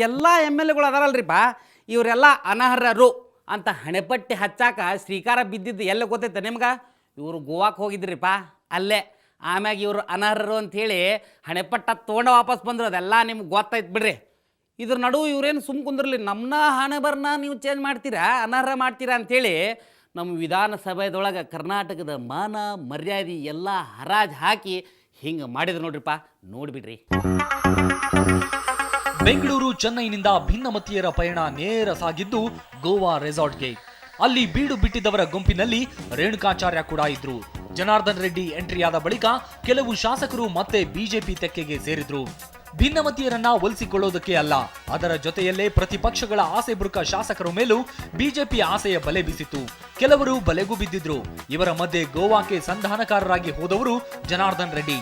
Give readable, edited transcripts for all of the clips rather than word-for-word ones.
ಎಲ್ಲ M L ಎಗಳು ಅದಾರಲ್ರಿಪ್ಪ, ಇವರೆಲ್ಲ ಅನರ್ಹರು ಅಂತ ಹಣೆಪಟ್ಟಿ ಹಚ್ಚಾಕ ಶ್ರೀಕಾರ ಬಿದ್ದಿದ್ದು ಎಲ್ಲ ಗೊತ್ತೈತೆ ನಿಮ್ಗೆ? ಇವರು ಗೋವಾಕ್ಕೆ ಹೋಗಿದ್ರಿಪ್ಪ, ಅಲ್ಲೇ ಆಮ್ಯಾಗ ಇವರು ಅನರ್ಹರು ಅಂಥೇಳಿ ಹಣೆಪಟ್ಟ ತೊಗೊಂಡು ವಾಪಸ್ ಬಂದರು. ಅದೆಲ್ಲ ನಿಮ್ಗೆ ಗೊತ್ತಾಯ್ತು ಬಿಡ್ರಿ. ಇದ್ರ ನಡುವೆ ಇವ್ರೇನು ಸುಮ್ಮ ಕುಂದ್ರಲಿ, ನಮ್ಮನ್ನ ಹಣೆಬರನ್ನ ನೀವು ಚೇಂಜ್ ಮಾಡ್ತೀರಾ, ಅನರ್ಹ ಮಾಡ್ತೀರಾ ಅಂಥೇಳಿ ನಮ್ಮ ವಿಧಾನಸಭೆದೊಳಗೆ ಕರ್ನಾಟಕದ ಮಾನ ಮರ್ಯಾದೆ ಎಲ್ಲ ಹರಾಜು ಹಾಕಿ ಹಿಂಗೆ ಮಾಡಿದ್ರು ನೋಡ್ರಿಪ್ಪ. ನೋಡಿಬಿಡ್ರಿ. ಬೆಂಗಳೂರು ಚೆನ್ನೈನಿಂದ ಭಿನ್ನಮತೀಯರ ಪಯಣ ನೇರ ಸಾಗಿದ್ದು ಗೋವಾ ರೆಸಾರ್ಟ್ಗೆ. ಅಲ್ಲಿ ಬೀಡು ಬಿಟ್ಟಿದ್ದವರ ಗುಂಪಿನಲ್ಲಿ ರೇಣುಕಾಚಾರ್ಯ ಕೂಡ ಇದ್ರು. ಜನಾರ್ದನ್ ರೆಡ್ಡಿ ಎಂಟ್ರಿಯಾದ ಬಳಿಕ ಕೆಲವು ಶಾಸಕರು ಮತ್ತೆ ಬಿಜೆಪಿ ತೆಕ್ಕೆಗೆ ಸೇರಿದ್ರು. ಭಿನ್ನಮತೀಯರನ್ನ ಒಲಿಸಿಕೊಳ್ಳೋದಕ್ಕೆ ಅಲ್ಲ, ಅದರ ಜೊತೆಯಲ್ಲೇ ಪ್ರತಿಪಕ್ಷಗಳ ಆಸೆ ಬುರುಕ ಶಾಸಕರ ಮೇಲೂ ಬಿಜೆಪಿ ಆಸೆಯ ಬಲೆ ಬೀಸಿತ್ತು. ಕೆಲವರು ಬಲೆಗೂ ಬಿದ್ದಿದ್ರು. ಇವರ ಮಧ್ಯೆ ಗೋವಾಕ್ಕೆ ಸಂಧಾನಕಾರರಾಗಿ ಹೋದವರು ಜನಾರ್ದನ್ ರೆಡ್ಡಿ.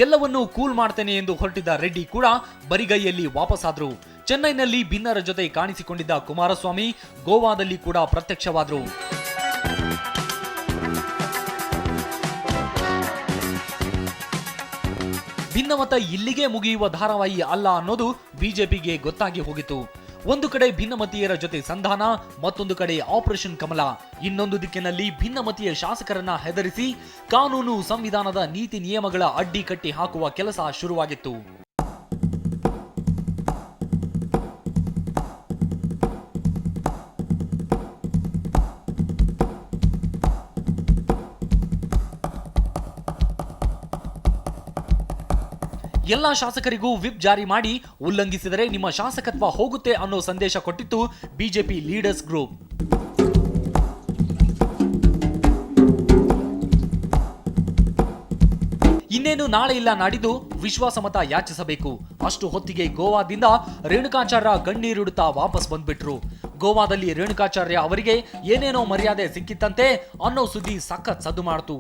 ಎಲ್ಲವನ್ನೂ ಕೂಲ್ ಮಾಡ್ತೇನೆ ಎಂದು ಹೊರಟಿದ್ದ ರೆಡ್ಡಿ ಕೂಡ ಬರಿಗೈಯಲ್ಲಿ ವಾಪಸ್ಸಾದ್ರು. ಚೆನ್ನೈನಲ್ಲಿ ಭಿನ್ನರ ಜೊತೆ ಕಾಣಿಸಿಕೊಂಡಿದ್ದ ಕುಮಾರಸ್ವಾಮಿ ಗೋವಾದಲ್ಲಿ ಕೂಡ ಪ್ರತ್ಯಕ್ಷವಾದ್ರು. ಭಿನ್ನಮತ ಇಲ್ಲಿಗೆ ಮುಗಿಯುವ ಧಾರಾವಾಹಿ ಅಲ್ಲ ಅನ್ನೋದು ಬಿಜೆಪಿಗೆ ಗೊತ್ತಾಗಿ ಹೋಗಿತ್ತು. ಒಂದು ಕಡೆ ಭಿನ್ನಮತೀಯರ ಜೊತೆ ಸಂಧಾನ, ಮತ್ತೊಂದು ಕಡೆ ಆಪರೇಷನ್ ಕಮಲ. ಇನ್ನೊಂದು ದಿಕ್ಕಿನಲ್ಲಿ ಭಿನ್ನಮತೀಯ ಶಾಸಕರನ್ನ ಹೆದರಿಸಿ ಕಾನೂನು ಸಂವಿಧಾನದ ನೀತಿ ನಿಯಮಗಳ ಅಡ್ಡಿ ಕಟ್ಟಿ ಹಾಕುವ ಕೆಲಸ ಶುರುವಾಗಿತ್ತು. ಎಲ್ಲಾ ಶಾಸಕರಿಗೂ ವಿಪ್ ಜಾರಿ ಮಾಡಿ ಉಲ್ಲಂಘಿಸಿದರೆ ನಿಮ್ಮ ಶಾಸಕತ್ವ ಹೋಗುತ್ತೆ ಅನ್ನೋ ಸಂದೇಶ ಕೊಟ್ಟಿತ್ತು ಬಿಜೆಪಿ ಲೀಡರ್ಸ್ ಗ್ರೂಪ್. ಇನ್ನೇನು ನಾಳೆ ಇಲ್ಲ ನಾಡಿದ್ದು ವಿಶ್ವಾಸಮತ ಯಾಚಿಸಬೇಕು. ಅಷ್ಟು ಹೊತ್ತಿಗೆ ಗೋವಾದಿಂದ ರೇಣುಕಾಚಾರ್ಯ ಕಣ್ಣೀರಿಡುತ್ತಾ ವಾಪಸ್ ಬಂದ್ಬಿಟ್ರು. ಗೋವಾದಲ್ಲಿ ರೇಣುಕಾಚಾರ್ಯ ಅವರಿಗೆ ಏನೇನೋ ಮರ್ಯಾದೆ ಸಿಕ್ಕಿತ್ತಂತೆ ಅನ್ನೋ ಸುದ್ದಿ ಸಖತ್ ಸದ್ದು ಮಾಡಿತು.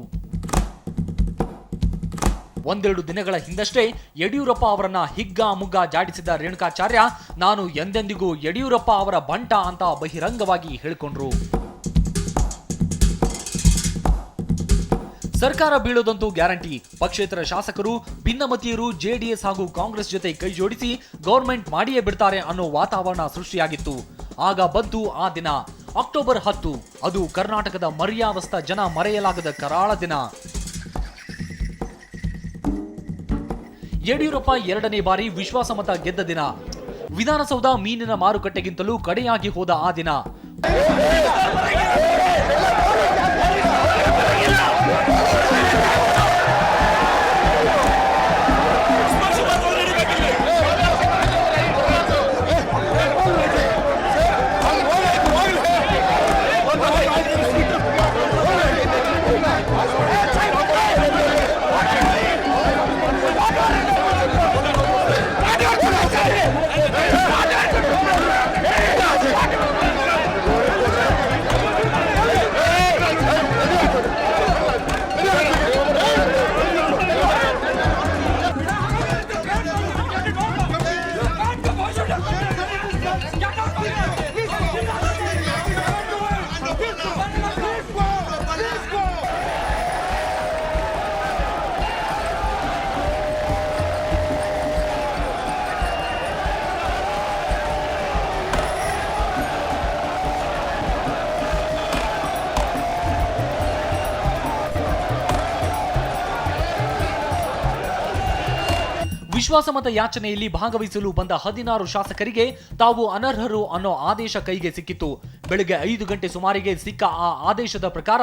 ಒಂದೆರಡು ದಿನಗಳ ಹಿಂದಷ್ಟೇ ಯಡಿಯೂರಪ್ಪ ಅವರನ್ನ ಹಿಗ್ಗಾ ಮುಗ್ಗಾ ಜಾಡಿಸಿದ್ದ ರೇಣುಕಾಚಾರ್ಯ ನಾನು ಎಂದೆಂದಿಗೂ ಯಡಿಯೂರಪ್ಪ ಅವರ ಬಂಟ ಅಂತ ಬಹಿರಂಗವಾಗಿ ಹೇಳಿಕೊಂಡ್ರು. ಸರ್ಕಾರ ಬೀಳೋದಂತೂ ಗ್ಯಾರಂಟಿ. ಪಕ್ಷೇತರ ಶಾಸಕರು, ಭಿನ್ನಮತೀಯರು ಜೆಡಿಎಸ್ ಹಾಗೂ ಕಾಂಗ್ರೆಸ್ ಜೊತೆ ಕೈ ಜೋಡಿಸಿ ಗೌರ್ಮೆಂಟ್ ಮಾಡಿಯೇ ಬಿಡ್ತಾರೆ ಅನ್ನೋ ವಾತಾವರಣ ಸೃಷ್ಟಿಯಾಗಿತ್ತು. ಆಗ ಬಂತು ಆ ದಿನ, ಅಕ್ಟೋಬರ್ 10. ಅದು ಕರ್ನಾಟಕದ ಮರ್ಯಾದಸ್ಥ ಜನ ಮರೆಯಲಾಗದ ಕರಾಳ ದಿನ. ಯಡಿಯೂರಪ್ಪ ಎರಡನೇ ಬಾರಿ ವಿಶ್ವಾಸಮತ ಗೆದ್ದ ದಿನ. ವಿಧಾನಸೌಧ ಮೀನಿನ ಮಾರುಕಟ್ಟೆಗಿಂತಲೂ ಕಡೆಯಾಗಿ ಹೋದ ಆ ದಿನ. ವಿಶ್ವಾಸಮತ ಯಾಚನೆಯಲ್ಲಿ ಭಾಗವಹಿಸಲು ಬಂದ 16 ಶಾಸಕರಿಗೆ ತಾವು ಅನರ್ಹರು ಅನ್ನೋ ಆದೇಶ ಕೈಗೆ ಸಿಕ್ಕಿತ್ತು. ಬೆಳಗ್ಗೆ 5 ಗಂಟೆ ಸುಮಾರಿಗೆ ಸಿಕ್ಕ ಆ ಆದೇಶದ ಪ್ರಕಾರ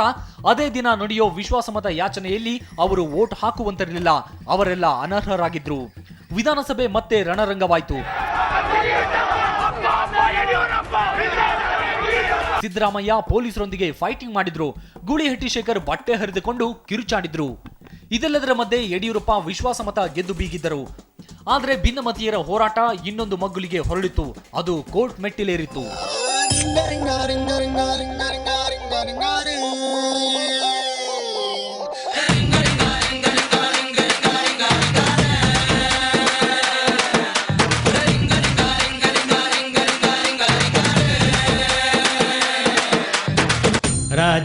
ಅದೇ ದಿನ ನಡೆಯೋ ವಿಶ್ವಾಸಮತ ಯಾಚನೆಯಲ್ಲಿ ಅವರು ವೋಟ್ ಹಾಕುವಂತಿರಲಿಲ್ಲ. ಅವರೆಲ್ಲ ಅನರ್ಹರಾಗಿದ್ರು. ವಿಧಾನಸಭೆ ಮತ್ತೆ ರಣರಂಗವಾಯಿತು. ಸಿದ್ದರಾಮಯ್ಯ ಪೊಲೀಸರೊಂದಿಗೆ ಫೈಟಿಂಗ್ ಮಾಡಿದ್ರು. ಗೂಳಿಹಟ್ಟಿ ಶೇಖರ್ ಬಟ್ಟೆ ಹರಿದುಕೊಂಡು ಕಿರುಚಾಡಿದ್ರು. ಇದೆಲ್ಲದರ ಮಧ್ಯೆ ಯಡಿಯೂರಪ್ಪ ವಿಶ್ವಾಸಮತ ಗೆದ್ದು ಬೀಗಿದ್ದರು. ಆದರೆ ಭಿನ್ನಮತೀಯರ ಹೋರಾಟ ಇನ್ನೊಂದು ಮಗ್ಗುಲಿಗೆ ಹೊರಳಿತು. ಅದು ಕೋರ್ಟ್ ಮೆಟ್ಟಿಲೇರಿತು.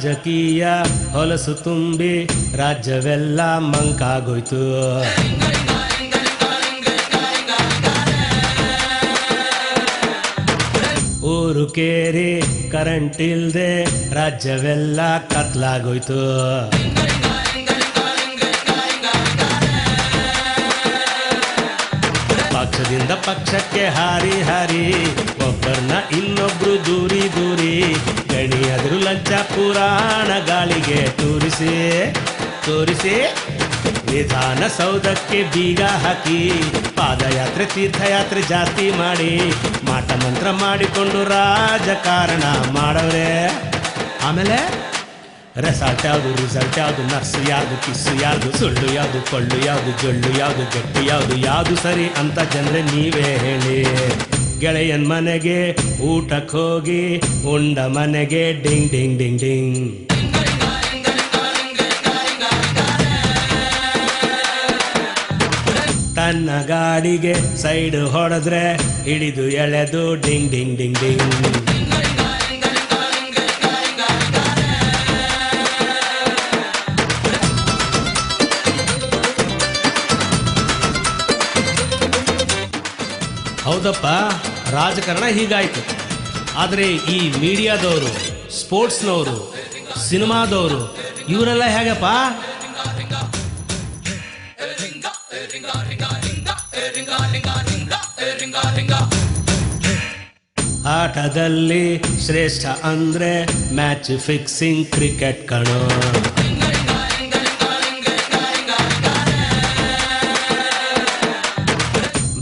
ರಾಜಕೀಯ ಹೊಲಸು ತುಂಬಿ ರಾಜ್ಯವೆಲ್ಲ ಮಂಕಾಗೋಯ್ತು. ಊರು ಕೇರಿ ಕರೆಂಟ್ ಇಲ್ದೆ ರಾಜ್ಯವೆಲ್ಲ ಕತ್ಲಾಗೋಯ್ತು. ಪಕ್ಷದಿಂದ ಪಕ್ಷಕ್ಕೆ ಹಾರಿ ಹಾರಿ ಒಬ್ಬರನ್ನ ಇನ್ನೊಬ್ರು ದೂರಿ ದೂರಿ ಗಣಿಯಾದ್ರು ಲಂಚ ಪುರಾಣ ಗಾಳಿಗೆ ತೋರಿಸಿ ತೋರಿಸಿ ವಿಧಾನಸೌಧಕ್ಕೆ ಬೀಗ ಹಾಕಿ ಪಾದಯಾತ್ರೆ ತೀರ್ಥಯಾತ್ರೆ ಜಾಸ್ತಿ ಮಾಡಿ ಮಾಟ ಮಂತ್ರ ಮಾಡಿಕೊಂಡು ರಾಜಕಾರಣ ಮಾಡವ್ರೆ. ಆಮೇಲೆ ರೆಸಾರ್ಟ್ ಯಾವುದು, ರಿಸಲ್ಟ್ ಯಾವುದು, ನರ್ಸು ಯಾವುದು, ಕಿಸ್ಸು ಯಾವುದು, ಸುಳ್ಳು ಯಾವುದು, ಕೊಳ್ಳು ಯಾವುದು, ಜೊಳ್ಳು ಯಾವುದು, ಗಟ್ಟಿ ಯಾವುದು, ಯಾವುದು ಸರಿ ಅಂತ ಜನರೇ ನೀವೇ ಹೇಳಿ. ಗೆಳೆಯನ್ ಮನೆಗೆ ಊಟಕ್ಕೆ ಹೋಗಿ ಉಂಡ ಮನೆಗೆ ಡಿಂಗ್ ಡಿಂಗ್ ಡಿಂಗ್ ಡಿಂಗ್. ತನ್ನ ಗಾಡಿಗೆ ಸೈಡ್ ಹೊಡೆದ್ರೆ ಹಿಡಿದು ಎಳೆದು ಡಿಂಗ್ ಡಿಂಗ್ ಡಿಂಗ್ ಡಿಂಗ್. ಹೌದಪ್ಪ, ರಾಜಕಾರಣ ಹೀಗಾಯ್ತು. ಆದರೆ ಈ ಮೀಡಿಯಾದವರು, ಸ್ಪೋರ್ಟ್ಸ್ನವರು, ಸಿನಿಮಾದವರು ಇವರೆಲ್ಲ ಹೇಗಪ್ಪ? ಆಟದಲ್ಲಿ ಶ್ರೇಷ್ಠ ಅಂದ್ರೆ ಮ್ಯಾಚ್ ಫಿಕ್ಸಿಂಗ್ ಕ್ರಿಕೆಟ್ ಕಣೋ.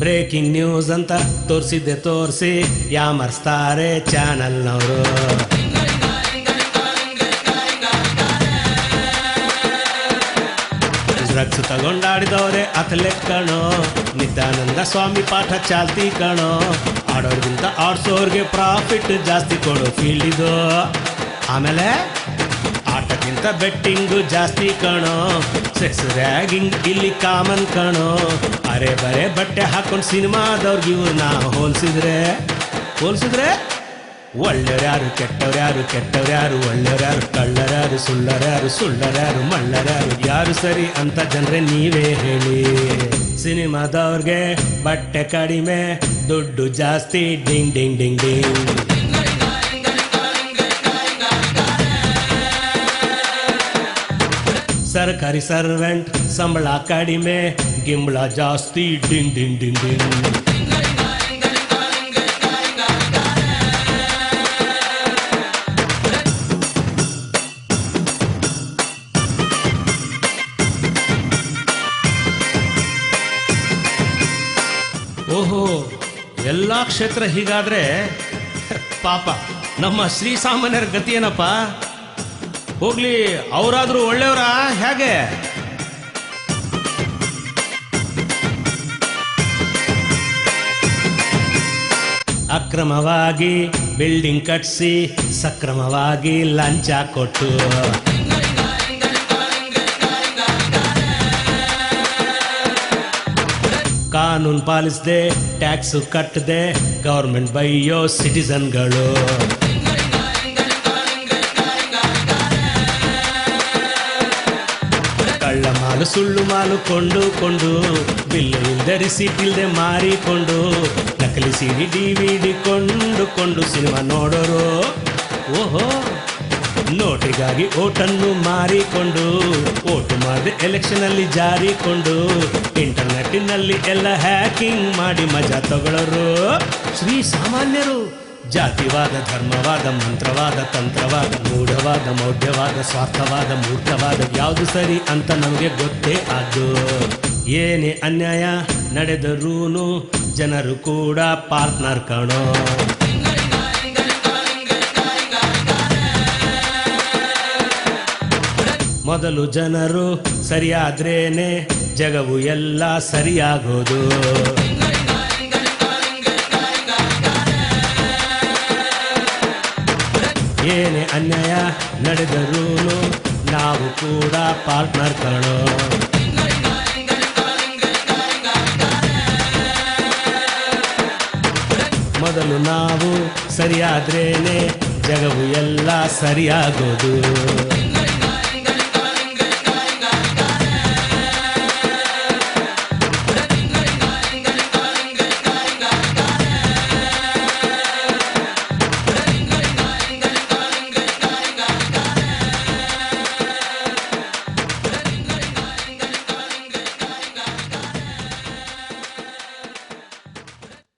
ಬ್ರೇಕಿಂಗ್ ನ್ಯೂಸ್ ಅಂತ ತೋರಿಸಿದ್ದೆ ತೋರಿಸಿ ಯಾಮರ್ಸ್ತಾರೆ ಚಾನಲ್ನವರು. ಡ್ರಗ್ಸ್ ತಗೊಂಡಾಡಿದವ್ರೆ ಅಥ್ಲೆಟ್ ಕಣೋ. ನಿತ್ಯಾನಂದ ಸ್ವಾಮಿ ಪಾಠ ಚಾಲ್ತಿ ಕಣೋ. ಆಡೋರ್ಗಿಂತ ಆಡ್ಸೋರ್ಗೆ ಪ್ರಾಫಿಟ್ ಜಾಸ್ತಿ ಕೊಡೋ ಫೀಲ್ಡ್ ಇದು. ಆಮೇಲೆ ಆಟಕ್ಕಿಂತ ಬೆಟ್ಟಿಂಗು ಜಾಸ್ತಿ ಕಣೋ. ಸೆಕ್ಸ್ ರ್ಯಾಗಿಂಗ್ ಇಲ್ಲಿ ಕಾಮನ್ ಕಣೋ. ಅರೆ ಬರೆ ಬಟ್ಟೆ ಹಾಕೊಂಡು ಸಿನಿಮಾದವ್ರಿಗೆ ಇವ್ರನ್ನ ಹೋಲಿಸಿದ್ರೆ ಒಳ್ಳೆಯವ್ರ್ಯಾರು ಕೆಟ್ಟವ್ರ್ಯಾರು, ಕೆಟ್ಟವ್ರ್ಯಾರು ಒಳ್ಳೆಯವ್ರ್ಯಾರು, ಕಳ್ಳರ್ಯಾರು ಸುಳ್ಳರ್ಯಾರು, ಸುಳ್ಳರ್ಯಾರು ಮಳ್ಳರ್ಯಾರು, ಯಾರು ಸರಿ ಅಂತ ಜನರೇ ನೀವೇ ಹೇಳಿ. ಸಿನಿಮಾದವ್ರಿಗೆ ಬಟ್ಟೆ ಕಡಿಮೆ ದುಡ್ಡು ಜಾಸ್ತಿ ಡಿಂಗ್ ಡಿಂಗ್ ಡಿಂಗ್ ಡಿಂಗ್. ಸರ್ಕಾರಿ ಸರ್ವೆಂಟ್ ಸಂಬಳ ಕಡಿಮೆ ಗಿಂಬಳ ಜಾಸ್ತಿ ಡಿಂಗ್ ಡಿಂಗ್ ಡಿಂಗ್ ಡಿಂಗ್. ಓಹೋ, ಎಲ್ಲ ಕ್ಷೇತ್ರ ಹೀಗಾದ್ರೆ ಪಾಪ ನಮ್ಮ ಶ್ರೀಸಾಮಾನ್ಯರ ಗತಿ ಏನಪ್ಪ? ಹೋಗ್ಲಿ, ಅವರಾದ್ರೂ ಒಳ್ಳೆಯವರ ಹೇಗೆ? ಅಕ್ರಮವಾಗಿ ಬಿಲ್ಡಿಂಗ್ ಕಟ್ಸಿ ಸಕ್ರಮವಾಗಿ ಲಂಚ ಕೊಟ್ಟು ಕಾನೂನು ಪಾಲಿಸದೆ ಟ್ಯಾಕ್ಸ್ ಕಟ್ಟದೆ ಗವರ್ಮೆಂಟ್ ಬೈಯೋ ಸಿಟಿಸನ್ಗಳು. ಕಳ್ಳ ಮಾಲು ಸುಳ್ಳು ಮಾಲು ಕೊಂಡು ಬಿಲ್ಲು ಇಲ್ಲದೆ ರಿಸೀಟ್ ಇಲ್ಲದೆ ಮಾರಿಕೊಂಡು ನಕಲಿ ಸಿಡಿ DVD ಕೊಂಡು ಸಿನಿಮಾ ನೋಡೋರು. ಓಹೋ, ನೋಟಿಗಾಗಿ ಓಟನ್ನು ಮಾರಿಕೊಂಡು ಓಟು ಮಾಡದೆ ಎಲೆಕ್ಷನ್ ಅಲ್ಲಿ ಜಾರಿಕೊಂಡು ಇಂಟರ್ನೆಟ್ಟಿನಲ್ಲಿ ಎಲ್ಲ ಹ್ಯಾಕಿಂಗ್ ಮಾಡಿ ಮಜಾ ತಗೊಳ್ಳೋರು ಶ್ರೀ ಸಾಮಾನ್ಯರು. ಜಾತಿವಾದ, ಧರ್ಮವಾದ, ಮಂತ್ರವಾದ, ತಂತ್ರವಾದ, ಮೂಢವಾದ, ಮೌಢ್ಯವಾದ, ಸ್ವಾರ್ಥವಾದ, ಮೂರ್ಖವಾದ, ಯಾವುದು ಸರಿ ಅಂತ ನಮಗೆ ಗೊತ್ತೇ ಆದ್ದು. ಏನೇ ಅನ್ಯಾಯ ನಡೆದರೂನು ಜನರು ಕೂಡ ಪಾರ್ಟ್ನರ್ ಕಣೋ. ಮೊದಲು ಜನರು ಸರಿಯಾದ್ರೇನೆ ಜಗವು ಎಲ್ಲ ಸರಿಯಾಗೋದು. ಏನೇ ಅನ್ಯಾಯ ನಡೆದರೂನು ನಾವು ಕೂಡ ಪಾರ್ಟ್ನರ್ ಕಣೋ. ಮೊದಲು ನಾವು ಸರಿಯಾದ್ರೇನೆ ಜಗವು ಎಲ್ಲ ಸರಿಯಾಗೋದು.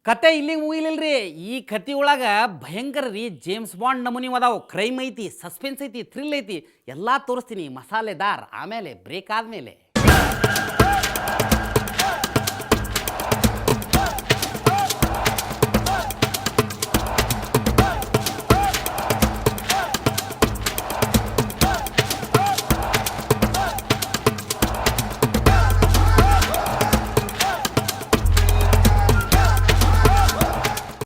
ಕತೆ ಇಲ್ಲಿಗೆ ಮುಗಿಲಿಲ್ರಿ. ಈ ಕತೆ ಒಳಗೆ ಭಯಂಕರ ರೀ ಜೇಮ್ಸ್ ಬಾಂಡ್ ನಮೂನಿ ಅದಾವು. ಕ್ರೈಮ್ ಐತಿ, ಸಸ್ಪೆನ್ಸ್ ಐತಿ, ಥ್ರಿಲ್ ಐತಿ, ಎಲ್ಲ ತೋರಿಸ್ತೀನಿ ಮಸಾಲೆದಾರ್. ಆಮೇಲೆ ಬ್ರೇಕ್ ಆದಮೇಲೆ